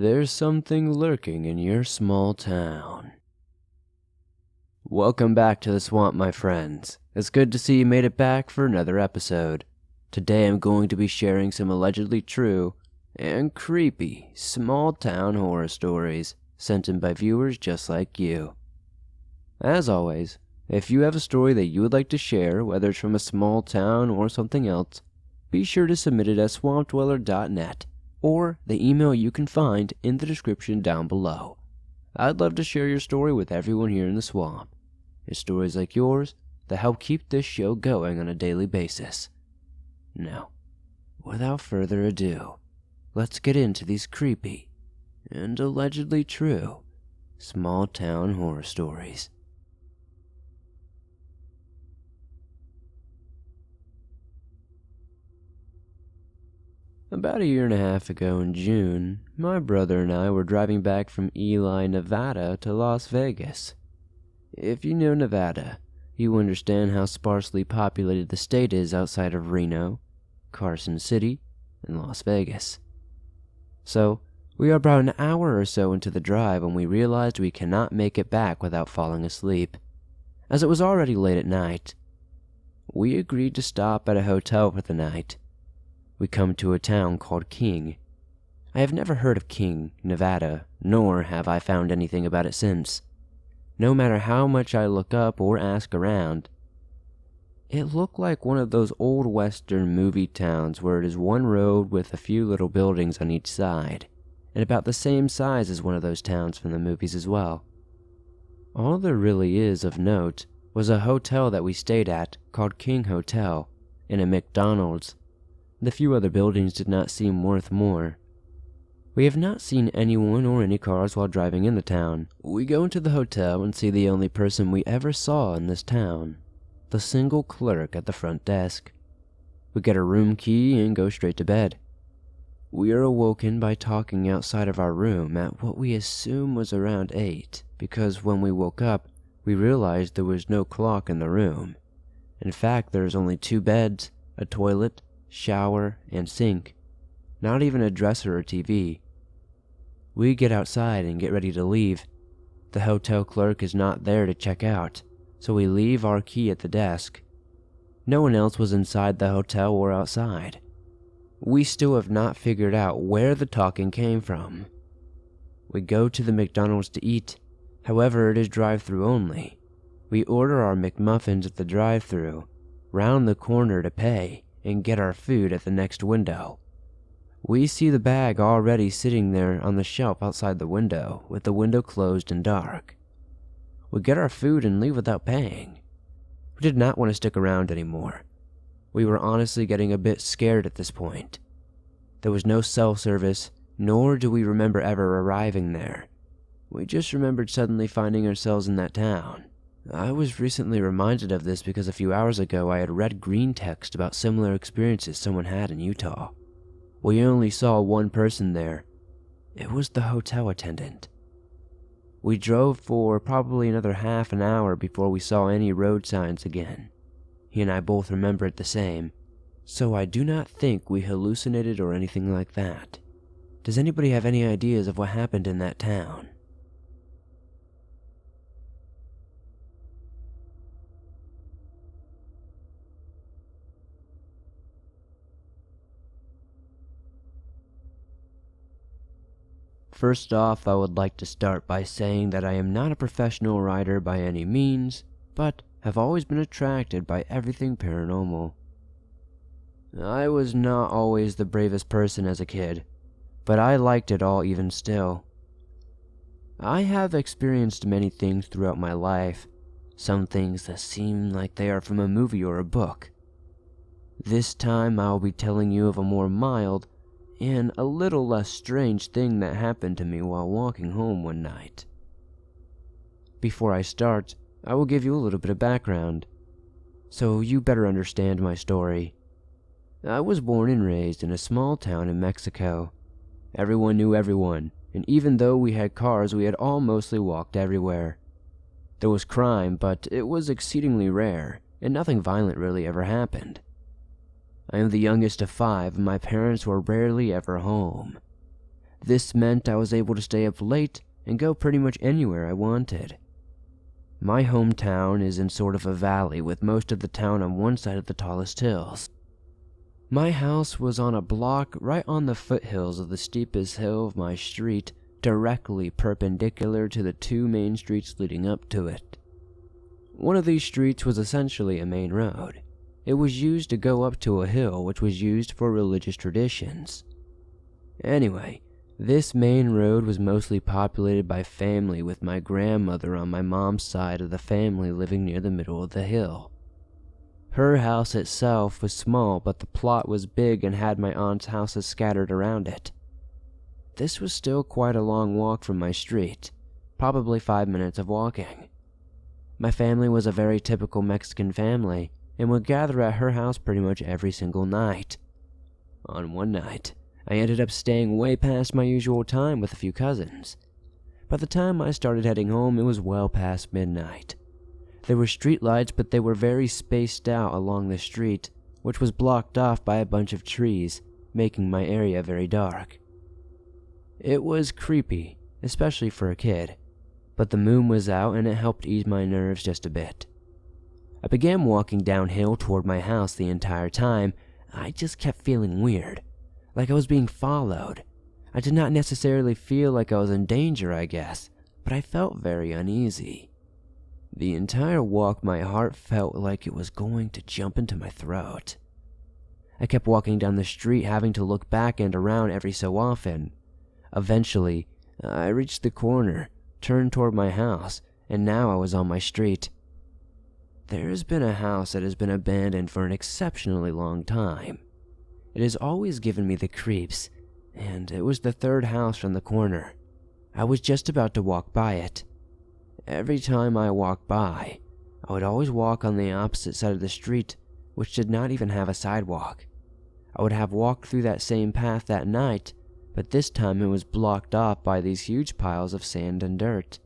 there's something lurking in your small town. Welcome back to the swamp, my friends. It's good to see you made it back for another episode. Today I'm going to be sharing some allegedly true and creepy small town horror stories sent in by viewers just like you. As always, if you have a story that you would like to share, whether it's from a small town or something else, be sure to submit it at swampdweller.net or the email you can find in the description down below. I'd love to share your story with everyone here in the swamp. It's stories like yours that help keep this show going on a daily basis. Now, without further ado, let's get into these creepy and allegedly true small town horror stories. About a year and a half ago in June, my brother and I were driving back from Ely, Nevada to Las Vegas. If you know Nevada, you understand how sparsely populated the state is outside of Reno, Carson City, and Las Vegas. So, we are about an hour or so into the drive when we realized we cannot make it back without falling asleep, as it was already late at night. We agreed to stop at a hotel for the night. We come to a town called King. I have never heard of King, Nevada, nor have I found anything about it since. No matter how much I look up or ask around, it looked like one of those old western movie towns where it is one road with a few little buildings on each side, and about the same size as one of those towns from the movies as well. All there really is of note was a hotel that we stayed at called King Hotel, and a McDonald's. The few other buildings did not seem worth more. We have not seen anyone or any cars while driving in the town. We go into the hotel and see the only person we ever saw in this town, the single clerk at the front desk. We get a room key and go straight to bed. We are awoken by talking outside of our room at what we assume was around 8, because when we woke up, we realized there was no clock in the room. In fact, there is only 2 beds, a toilet, shower, and sink. Not even a dresser or TV. We get outside and get ready to leave. The hotel clerk is not there to check out, so we leave our key at the desk. No one else was inside the hotel or outside. We still have not figured out where the talking came from. We go to the McDonald's to eat. However, it is drive-thru only. We order our McMuffins at the drive-thru, round the corner to pay, and get our food at the next window. We see the bag already sitting there on the shelf outside the window, with the window closed and dark. We get our food and leave without paying. We did not want to stick around anymore. We were honestly getting a bit scared at this point. There was no self-service, nor do we remember ever arriving there. We just remembered suddenly finding ourselves in that town. I was recently reminded of this because a few hours ago I had read green text about similar experiences someone had in Utah. We only saw one person there. It was the hotel attendant. We drove for probably another half an hour before we saw any road signs again. He and I both remember it the same, so I do not think we hallucinated or anything like that. Does anybody have any ideas of what happened in that town? First off, I would like to start by saying that I am not a professional writer by any means, but have always been attracted by everything paranormal. I was not always the bravest person as a kid, but I liked it all even still. I have experienced many things throughout my life, some things that seem like they are from a movie or a book. This time I will be telling you of a more mild and a little less strange thing that happened to me while walking home one night. Before I start, I will give you a little bit of background, so you better understand my story. I was born and raised in a small town in Mexico. Everyone knew everyone, and even though we had cars, we had all mostly walked everywhere. There was crime, but it was exceedingly rare, and nothing violent really ever happened. I am the youngest of 5, and my parents were rarely ever home. This meant I was able to stay up late and go pretty much anywhere I wanted. My hometown is in sort of a valley with most of the town on one side of the tallest hills. My house was on a block right on the foothills of the steepest hill of my street, directly perpendicular to the two main streets leading up to it. One of these streets was essentially a main road. It was used to go up to a hill which was used for religious traditions. Anyway, this main road was mostly populated by family, with my grandmother on my mom's side of the family living near the middle of the hill. Her house itself was small, but the plot was big and had my aunt's houses scattered around it. This was still quite a long walk from my street, probably 5 minutes of walking. My family was a very typical Mexican family and would gather at her house pretty much every single night. On one night, I ended up staying way past my usual time with a few cousins. By the time I started heading home, it was well past midnight. There were street lights, but they were very spaced out along the street, which was blocked off by a bunch of trees, making my area very dark. It was creepy, especially for a kid, but the moon was out and it helped ease my nerves just a bit. I began walking downhill toward my house. The entire time, I just kept feeling weird, like I was being followed. I did not necessarily feel like I was in danger, I guess, but I felt very uneasy. The entire walk, my heart felt like it was going to jump into my throat. I kept walking down the street, having to look back and around every so often. Eventually, I reached the corner, turned toward my house, and now I was on my street. There has been a house that has been abandoned for an exceptionally long time. It has always given me the creeps, and it was the third house from the corner. I was just about to walk by it. Every time I walked by, I would always walk on the opposite side of the street, which did not even have a sidewalk. I would have walked through that same path that night, but this time it was blocked off by these huge piles of sand and dirt,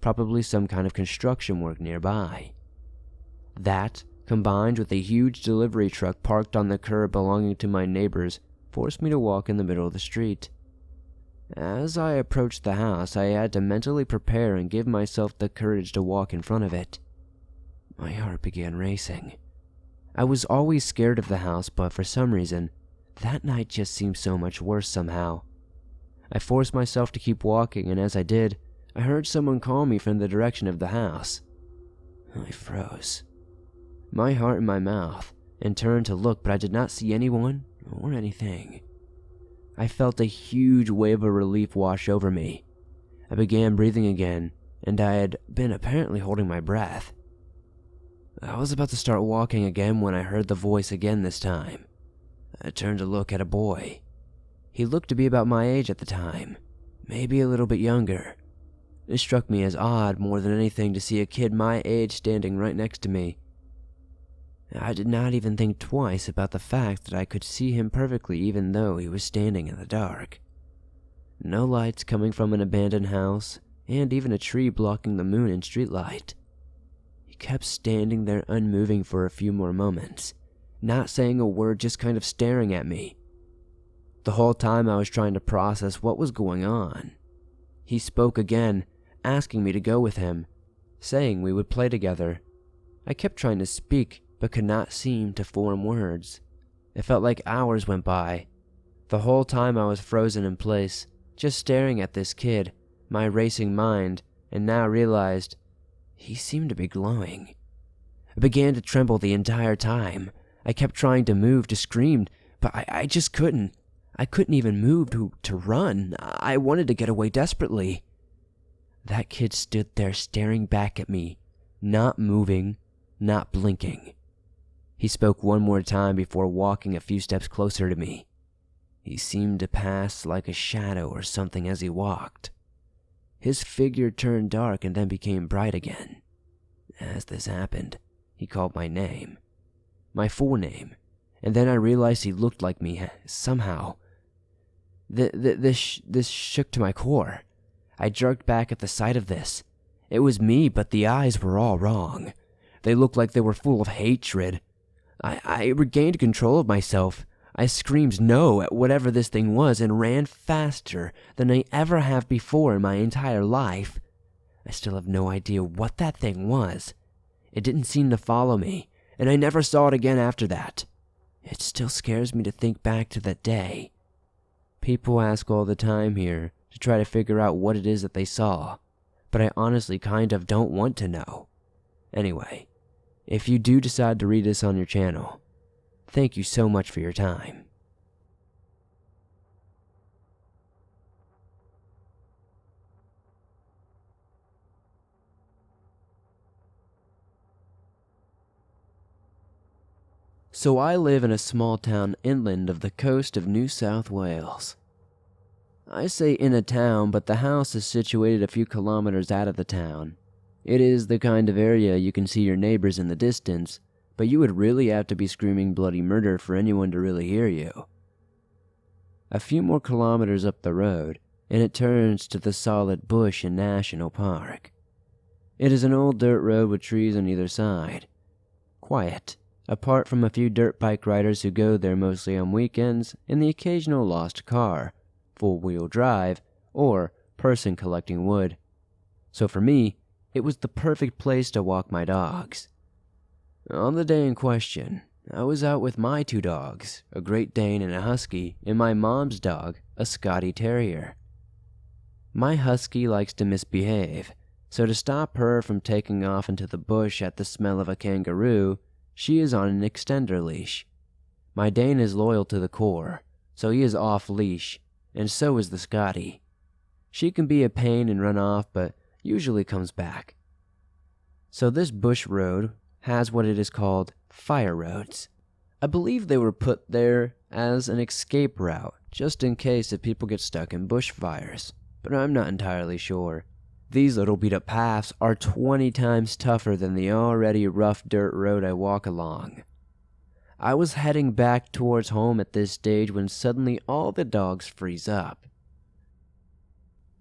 probably some kind of construction work nearby. That, combined with a huge delivery truck parked on the curb belonging to my neighbors, forced me to walk in the middle of the street. As I approached the house, I had to mentally prepare and give myself the courage to walk in front of it. My heart began racing. I was always scared of the house, but for some reason, that night just seemed so much worse somehow. I forced myself to keep walking, and as I did, I heard someone call me from the direction of the house. I froze, my heart in my mouth, and turned to look, but I did not see anyone or anything. I felt a huge wave of relief wash over me. I began breathing again, and I had been apparently holding my breath. I was about to start walking again when I heard the voice again this time. I turned to look at a boy. He looked to be about my age at the time, maybe a little bit younger. It struck me as odd more than anything to see a kid my age standing right next to me. I did not even think twice about the fact that I could see him perfectly even though he was standing in the dark. No lights coming from an abandoned house, and even a tree blocking the moon and streetlight. He kept standing there unmoving for a few more moments, not saying a word, just kind of staring at me. The whole time I was trying to process what was going on. He spoke again, asking me to go with him, saying we would play together. I kept trying to speak, but could not seem to form words. It felt like hours went by. The whole time I was frozen in place, just staring at this kid, my racing mind, and now realized he seemed to be glowing. I began to tremble the entire time. I kept trying to move, to scream, but I just couldn't. I couldn't even move to run. I wanted to get away desperately. That kid stood there staring back at me, not moving, not blinking. He spoke one more time before walking a few steps closer to me. He seemed to pass like a shadow or something as he walked. His figure turned dark and then became bright again. As this happened, he called my name, my full name, and then I realized he looked like me somehow. This shook to my core. I jerked back at the sight of this. It was me, but the eyes were all wrong. They looked like they were full of hatred. I regained control of myself. I screamed no at whatever this thing was and ran faster than I ever have before in my entire life. I still have no idea what that thing was. It didn't seem to follow me, and I never saw it again after that. It still scares me to think back to that day. People ask all the time here to try to figure out what it is that they saw, but I honestly kind of don't want to know. Anyway, if you do decide to read this on your channel, thank you so much for your time. So I live in a small town inland of the coast of New South Wales. I say in a town, but the house is situated a few kilometers out of the town. It is the kind of area you can see your neighbors in the distance, but you would really have to be screaming bloody murder for anyone to really hear you. A few more kilometers up the road, and it turns to the solid bush and national park. It is an old dirt road with trees on either side. Quiet, apart from a few dirt bike riders who go there mostly on weekends and the occasional lost car, full-wheel drive, or person collecting wood. So for me, it was the perfect place to walk my dogs. On the day in question, I was out with my two dogs, a Great Dane and a Husky, and my mom's dog, a Scotty Terrier. My Husky likes to misbehave, so to stop her from taking off into the bush at the smell of a kangaroo, she is on an extender leash. My Dane is loyal to the core, so he is off leash, and so is the Scotty. She can be a pain and run off, but usually comes back. So this bush road has what it is called fire roads. I believe they were put there as an escape route, just in case if people get stuck in bushfires, but I'm not entirely sure. These little beat-up paths are 20 times tougher than the already rough dirt road I walk along. I was heading back towards home at this stage when suddenly all the dogs freeze up.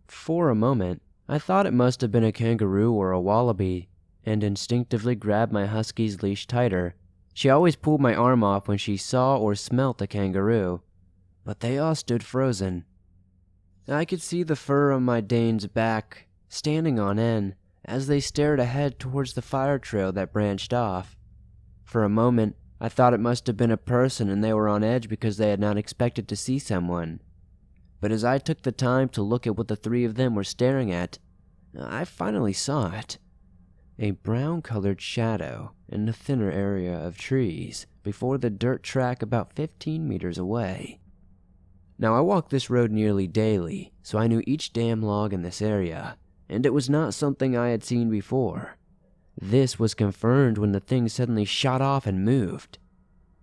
For a moment, I thought it must have been a kangaroo or a wallaby, and instinctively grabbed my Husky's leash tighter. She always pulled my arm off when she saw or smelt a kangaroo, but they all stood frozen. I could see the fur on my Dane's back standing on end as they stared ahead towards the fire trail that branched off. For a moment, I thought it must have been a person and they were on edge because they had not expected to see someone. But as I took the time to look at what the three of them were staring at, I finally saw it. A brown-colored shadow in the thinner area of trees before the dirt track about 15 meters away. Now I walk this road nearly daily, so I knew each damn log in this area, and it was not something I had seen before. This was confirmed when the thing suddenly shot off and moved.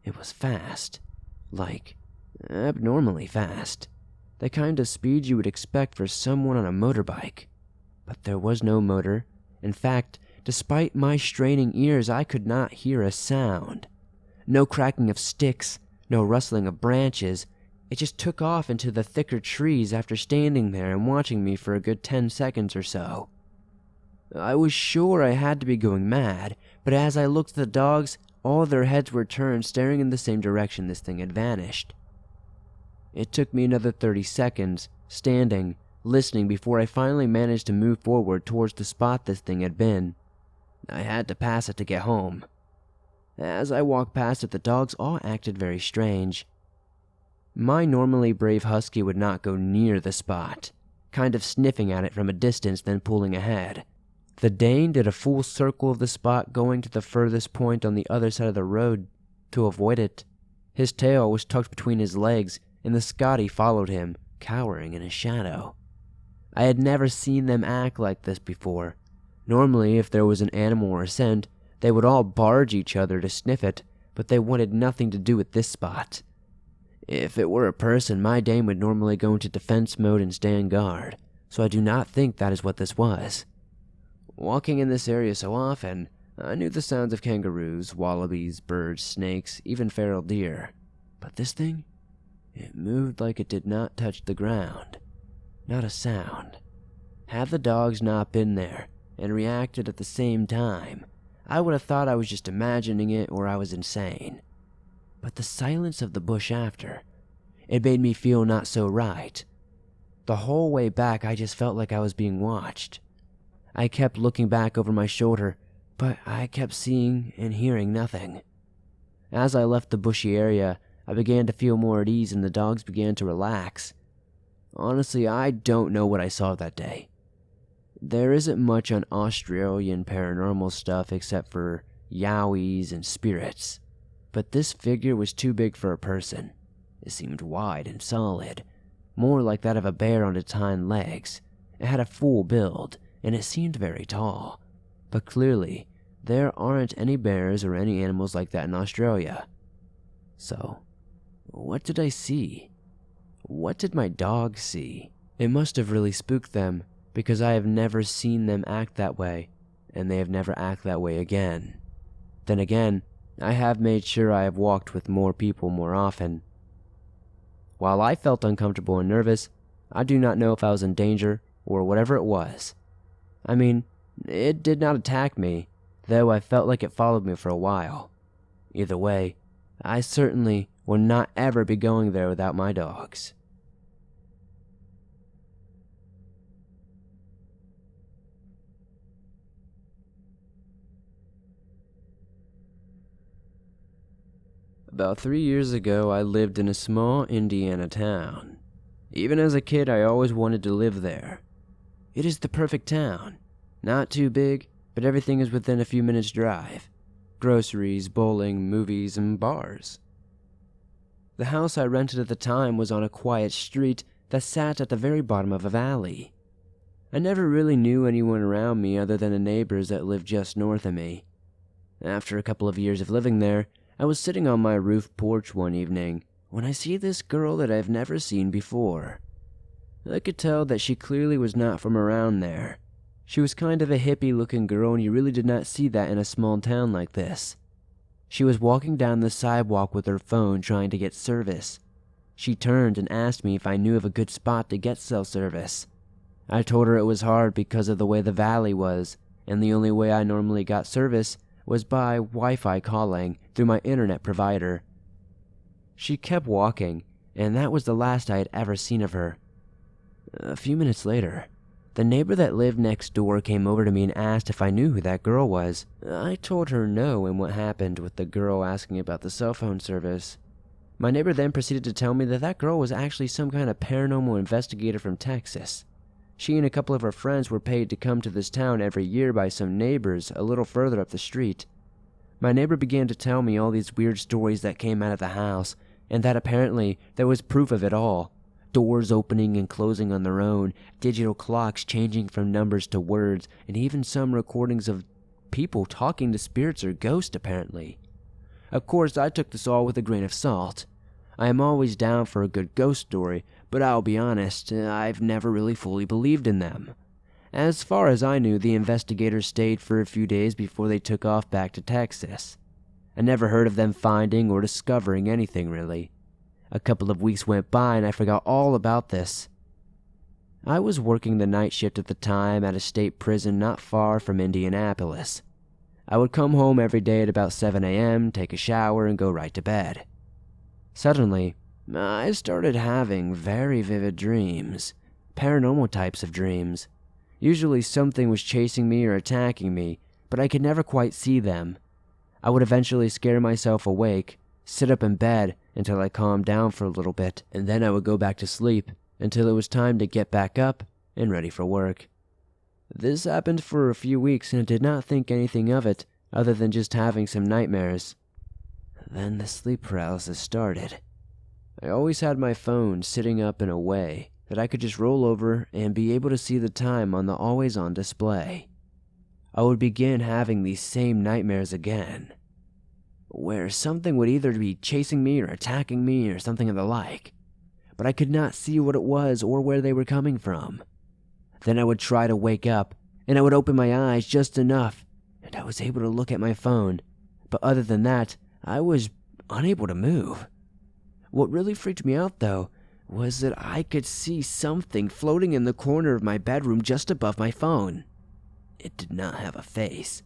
It was fast, like abnormally fast, the kind of speed you would expect for someone on a motorbike. But there was no motor. In fact, despite my straining ears, I could not hear a sound. No cracking of sticks, no rustling of branches. It just took off into the thicker trees after standing there and watching me for a good 10 seconds or so. I was sure I had to be going mad, but as I looked at the dogs, all their heads were turned, staring in the same direction this thing had vanished. It took me another 30 seconds, standing, listening, before I finally managed to move forward towards the spot this thing had been. I had to pass it to get home. As I walked past it, the dogs all acted very strange. My normally brave Husky would not go near the spot, kind of sniffing at it from a distance, then pulling ahead. The Dane did a full circle of the spot, going to the furthest point on the other side of the road to avoid it. His tail was tucked between his legs, and the Scotty followed him, cowering in his shadow. I had never seen them act like this before. Normally, if there was an animal or a scent, they would all barge each other to sniff it, but they wanted nothing to do with this spot. If it were a person, my Dane would normally go into defense mode and stand guard, so I do not think that is what this was. Walking in this area so often, I knew the sounds of kangaroos, wallabies, birds, snakes, even feral deer. But this thing? It moved like it did not touch the ground. Not a sound. Had the dogs not been there and reacted at the same time, I would have thought I was just imagining it or I was insane. but the silence of the bush after, it made me feel not so right. The whole way back, I just felt like I was being watched. I kept looking back over my shoulder, but I kept seeing and hearing nothing. As I left the bushy area, I began to feel more at ease and the dogs began to relax. Honestly, I don't know what I saw that day. There isn't much on Australian paranormal stuff except for yowies and spirits, but this figure was too big for a person. It seemed wide and solid, more like that of a bear on its hind legs. It had a full build, and it seemed very tall, but clearly, there aren't any bears or any animals like that in Australia. So, what did I see? What did my dogs see? It must have really spooked them, because I have never seen them act that way, and they have never acted that way again. Then again, I have made sure I have walked with more people more often. While I felt uncomfortable and nervous, I do not know if I was in danger or whatever it was. I mean, it did not attack me, though I felt like it followed me for a while. Either way, I certainly will not ever be going there without my dogs. About 3 years ago, I lived in a small Indiana town. Even as a kid, I always wanted to live there. It is the perfect town. Not too big, but everything is within a few minutes' drive. Groceries, bowling, movies, and bars. The house I rented at the time was on a quiet street that sat at the very bottom of a valley. I never really knew anyone around me other than the neighbors that lived just north of me. After a couple of years of living there, I was sitting on my roof porch one evening when I see this girl that I've never seen before. I could tell that she clearly was not from around there. She was kind of a hippie-looking girl, and you really did not see that in a small town like this. She was walking down the sidewalk with her phone trying to get service. She turned and asked me if I knew of a good spot to get cell service. I told her it was hard because of the way the valley was, and the only way I normally got service was by Wi-Fi calling through my internet provider. She kept walking, and that was the last I had ever seen of her. A few minutes later, the neighbor that lived next door came over to me and asked if I knew who that girl was. I told her no and what happened with the girl asking about the cell phone service. My neighbor then proceeded to tell me that that girl was actually some kind of paranormal investigator from Texas. She and a couple of her friends were paid to come to this town every year by some neighbors a little further up the street. My neighbor began to tell me all these weird stories that came out of the house, and that apparently there was proof of it all. Doors opening and closing on their own, digital clocks changing from numbers to words, and even some recordings of people talking to spirits or ghosts, apparently. Of course, I took this all with a grain of salt. I am always down for a good ghost story, but I'll be honest, I've never really fully believed in them. As far as I knew, the investigators stayed for a few days before they took off back to Texas. I never heard of them finding or discovering anything, really. A couple of weeks went by and I forgot all about this. I was working the night shift at the time at a state prison not far from Indianapolis. I would come home every day at about 7 a.m., take a shower, and go right to bed. Suddenly, I started having very vivid dreams, paranormal types of dreams. Usually something was chasing me or attacking me, but I could never quite see them. I would eventually scare myself awake, sit up in bed until I calmed down for a little bit, and then I would go back to sleep until it was time to get back up and ready for work. This happened for a few weeks and I did not think anything of it other than just having some nightmares. Then the sleep paralysis started. I always had my phone sitting up in a way that I could just roll over and be able to see the time on the always-on display. I would begin having these same nightmares again, where something would either be chasing me or attacking me or something of the like, but I could not see what it was or where they were coming from. Then I would try to wake up, and I would open my eyes just enough, and I was able to look at my phone, but other than that, I was unable to move. What really freaked me out, though, was that I could see something floating in the corner of my bedroom just above my phone. It did not have a face,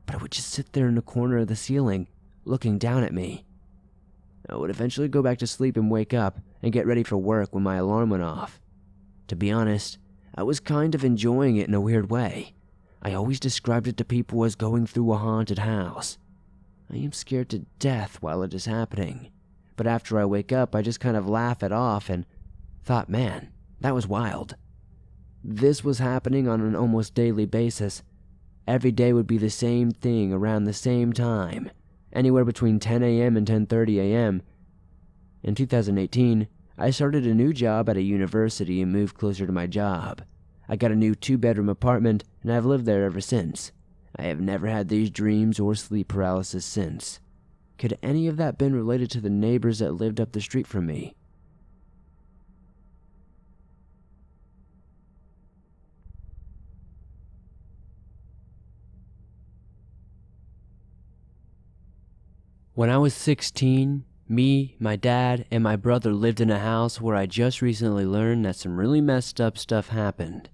but it would just sit there in the corner of the ceiling, looking down at me. I would eventually go back to sleep and wake up and get ready for work when my alarm went off. To be honest, I was kind of enjoying it in a weird way. I always described it to people as going through a haunted house. I am scared to death while it is happening, but after I wake up, I just kind of laugh it off and thought, man, that was wild. This was happening on an almost daily basis. Every day would be the same thing around the same time, anywhere between 10 a.m. and 10:30 a.m. In 2018, I started a new job at a university and moved closer to my job. I got a new 2-bedroom apartment, and I've lived there ever since. I have never had these dreams or sleep paralysis since. Could any of that been related to the neighbors that lived up the street from me? When I was 16, me, my dad, and my brother lived in a house where I just recently learned that some really messed up stuff happened.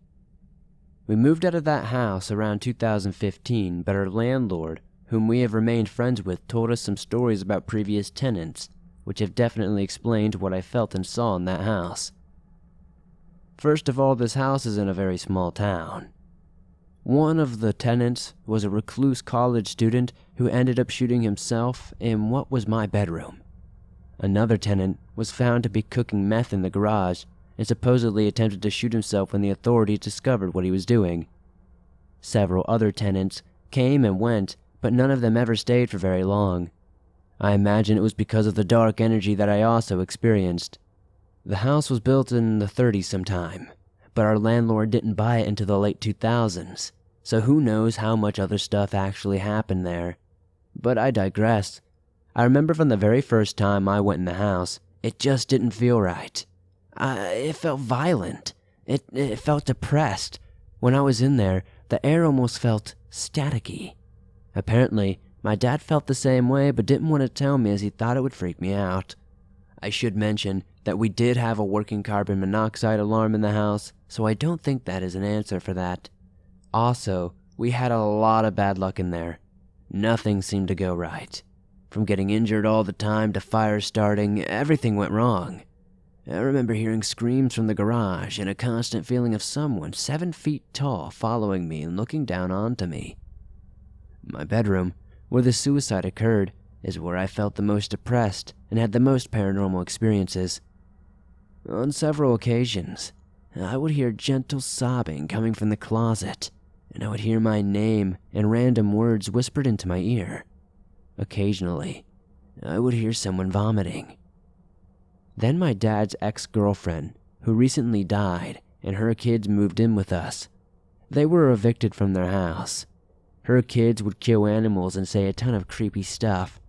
We moved out of that house around 2015, but our landlord, whom we have remained friends with, told us some stories about previous tenants, which have definitely explained what I felt and saw in that house. First of all, this house is in a very small town. One of the tenants was a recluse college student who ended up shooting himself in what was my bedroom. Another tenant was found to be cooking meth in the garage and supposedly attempted to shoot himself when the authorities discovered what he was doing. Several other tenants came and went, but none of them ever stayed for very long. I imagine it was because of the dark energy that I also experienced. The house was built in the 30s sometime, but our landlord didn't buy it until the late 2000s, so who knows how much other stuff actually happened there. But I digress. I remember from the very first time I went in the house, it just didn't feel right. It felt violent. It felt depressed. When I was in there, the air almost felt staticky. Apparently, my dad felt the same way but didn't want to tell me as he thought it would freak me out. I should mention that we did have a working carbon monoxide alarm in the house, so I don't think that is an answer for that. Also, we had a lot of bad luck in there. Nothing seemed to go right. From getting injured all the time to fire starting, everything went wrong. I remember hearing screams from the garage and a constant feeling of someone 7 feet tall following me and looking down onto me. My bedroom, where the suicide occurred, is where I felt the most depressed and had the most paranormal experiences. On several occasions, I would hear gentle sobbing coming from the closet, and I would hear my name and random words whispered into my ear. Occasionally, I would hear someone vomiting. Then my dad's ex-girlfriend, who recently died, and her kids moved in with us. They were evicted from their house. Her kids would kill animals and say a ton of creepy stuff,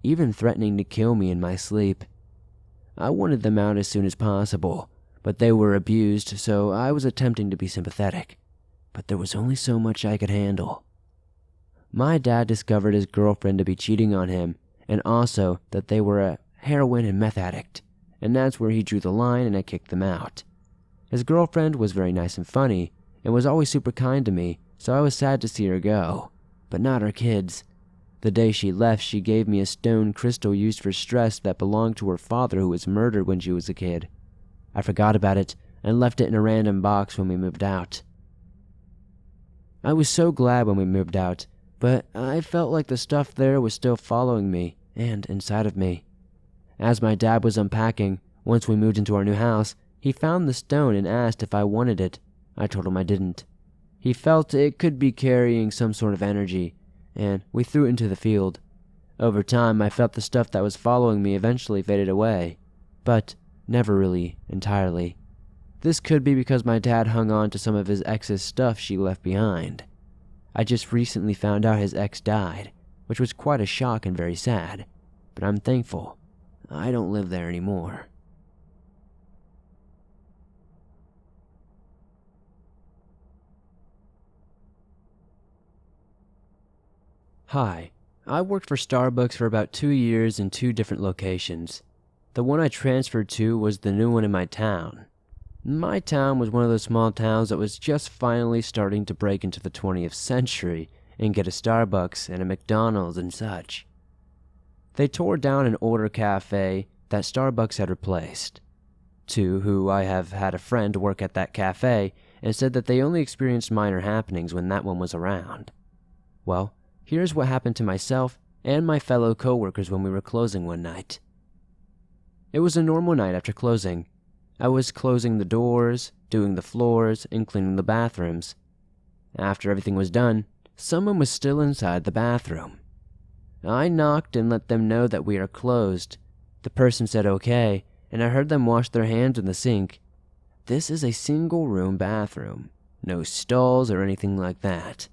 even threatening to kill me in my sleep. I wanted them out as soon as possible, but they were abused, so I was attempting to be sympathetic. But there was only so much I could handle. My dad discovered his girlfriend to be cheating on him, and also that they were a heroin and meth addict, and that's where he drew the line and I kicked them out. His girlfriend was very nice and funny, and was always super kind to me, so I was sad to see her go, but not her kids. The day she left, she gave me a stone crystal used for stress that belonged to her father who was murdered when she was a kid. I forgot about it and left it in a random box when we moved out. I was so glad when we moved out, but I felt like the stuff there was still following me and inside of me. As my dad was unpacking, once we moved into our new house, he found the stone and asked if I wanted it. I told him I didn't. He felt it could be carrying some sort of energy, and we threw it into the field. Over time, I felt the stuff that was following me eventually faded away, but never really entirely. This could be because my dad hung on to some of his ex's stuff she left behind. I just recently found out his ex died, which was quite a shock and very sad, but I'm thankful I don't live there anymore. Hi, I worked for Starbucks for about 2 years in 2 different locations. The one I transferred to was the new one in my town. My town was one of those small towns that was just finally starting to break into the 20th century and get a Starbucks and a McDonald's and such. They tore down an older cafe that Starbucks had replaced. Two, who I have had a friend work at that cafe, and said that they only experienced minor happenings when that one was around. Well, here's what happened to myself and my fellow coworkers when we were closing one night. It was a normal night after closing. I was closing the doors, doing the floors, and cleaning the bathrooms. After everything was done, someone was still inside the bathroom. I knocked and let them know that we are closed. The person said okay, and I heard them wash their hands in the sink. This is a single-room bathroom, no stalls or anything like that.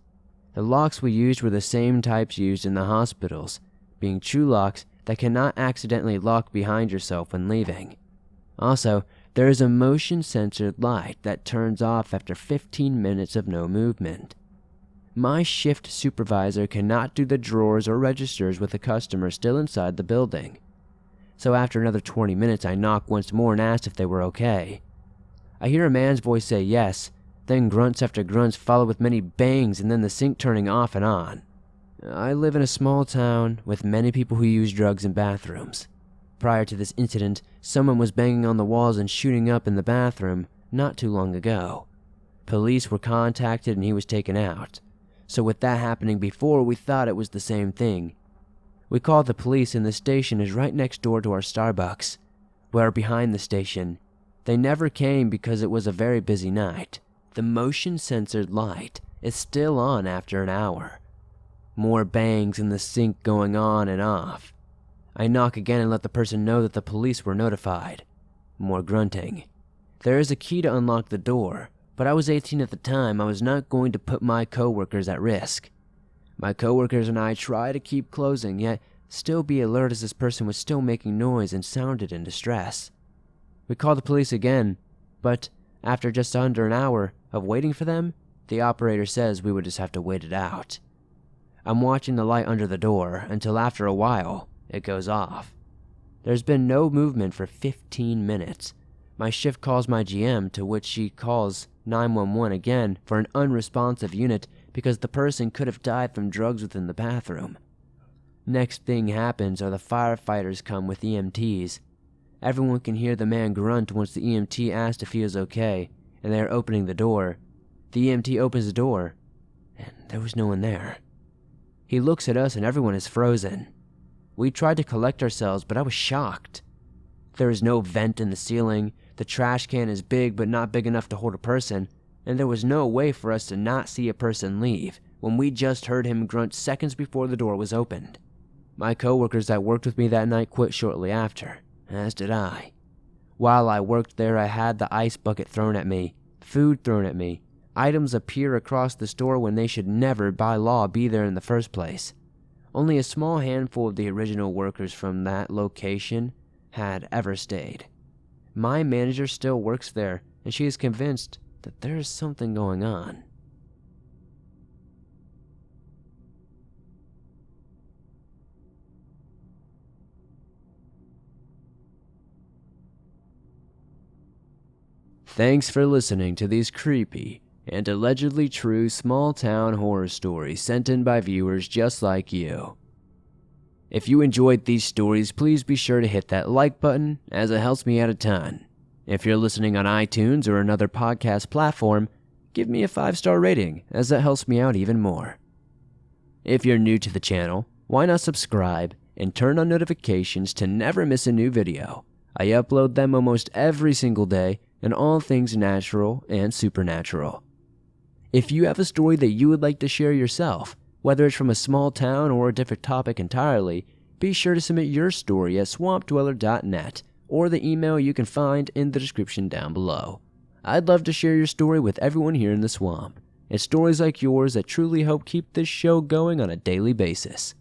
The locks we used were the same types used in the hospitals, being true locks that cannot accidentally lock behind yourself when leaving. Also, there is a motion-censored light that turns off after 15 minutes of no movement. My shift supervisor cannot do the drawers or registers with a customer still inside the building. So after another 20 minutes, I knocked once more and asked if they were okay. I hear a man's voice say yes, then grunts after grunts followed with many bangs and then the sink turning off and on. I live in a small town with many people who use drugs in bathrooms. Prior to this incident, someone was banging on the walls and shooting up in the bathroom not too long ago. Police were contacted and he was taken out. So with that happening before, we thought it was the same thing. We called the police and the station is right next door to our Starbucks. We are behind the station. They never came because it was a very busy night. The motion-censored light is still on after an hour. More bangs in the sink going on and off. I knock again and let the person know that the police were notified. More grunting. There is a key to unlock the door, but I was 18 at the time. I was not going to put my coworkers at risk. My coworkers and I try to keep closing, yet still be alert as this person was still making noise and sounded in distress. We called the police again, but after just under an hour of waiting for them, the operator says we would just have to wait it out. I'm watching the light under the door until after a while, it goes off. There's been no movement for 15 minutes. My shift calls my GM, to which she calls 911 again for an unresponsive unit because the person could have died from drugs within the bathroom. Next thing happens are the firefighters come with EMTs. Everyone can hear the man grunt once the EMT asks if he is okay, and they are opening the door. The EMT opens the door, and there was no one there. He looks at us and everyone is frozen. We tried to collect ourselves, but I was shocked. There is no vent in the ceiling, the trash can is big but not big enough to hold a person, and there was no way for us to not see a person leave when we just heard him grunt seconds before the door was opened. My coworkers that worked with me that night quit shortly after, as did I. While I worked there, I had the ice bucket thrown at me, food thrown at me. Items appear across the store when they should never, by law, be there in the first place. Only a small handful of the original workers from that location had ever stayed. My manager still works there, and she is convinced that there is something going on. Thanks for listening to these creepy and allegedly true small-town horror stories sent in by viewers just like you. If you enjoyed these stories, please be sure to hit that like button, as it helps me out a ton. If you're listening on iTunes or another podcast platform, give me a 5-star rating, as that helps me out even more. If you're new to the channel, why not subscribe and turn on notifications to never miss a new video? I upload them almost every single day, and all things natural and supernatural. If you have a story that you would like to share yourself, whether it's from a small town or a different topic entirely, be sure to submit your story at swampdweller.net or the email you can find in the description down below. I'd love to share your story with everyone here in the swamp. It's stories like yours that truly help keep this show going on a daily basis.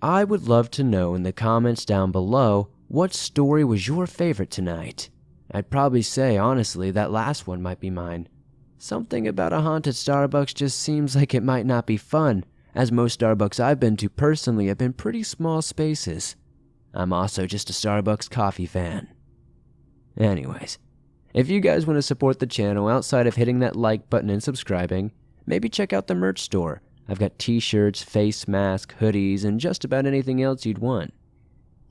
I would love to know in the comments down below what story was your favorite tonight. I'd probably say, honestly, that last one might be mine. Something about a haunted Starbucks just seems like it might not be fun, as most Starbucks I've been to personally have been pretty small spaces. I'm also just a Starbucks coffee fan. Anyways, if you guys want to support the channel outside of hitting that like button and subscribing, maybe check out the merch store. I've got t-shirts, face masks, hoodies, and just about anything else you'd want.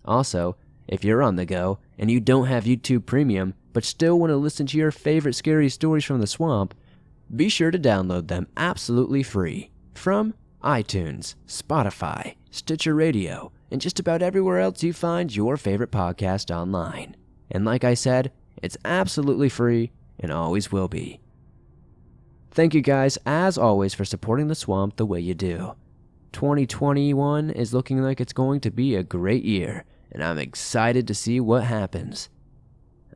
Also, if you're on the go and you don't have YouTube Premium but still want to listen to your favorite scary stories from the swamp, be sure to download them absolutely free from iTunes, Spotify, Stitcher Radio, and just about everywhere else you find your favorite podcast online. And like I said, it's absolutely free and always will be. Thank you guys, as always, for supporting the swamp the way you do. 2021 is looking like it's going to be a great year, and I'm excited to see what happens.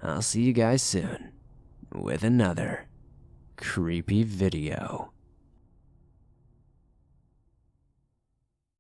I'll see you guys soon with another creepy video.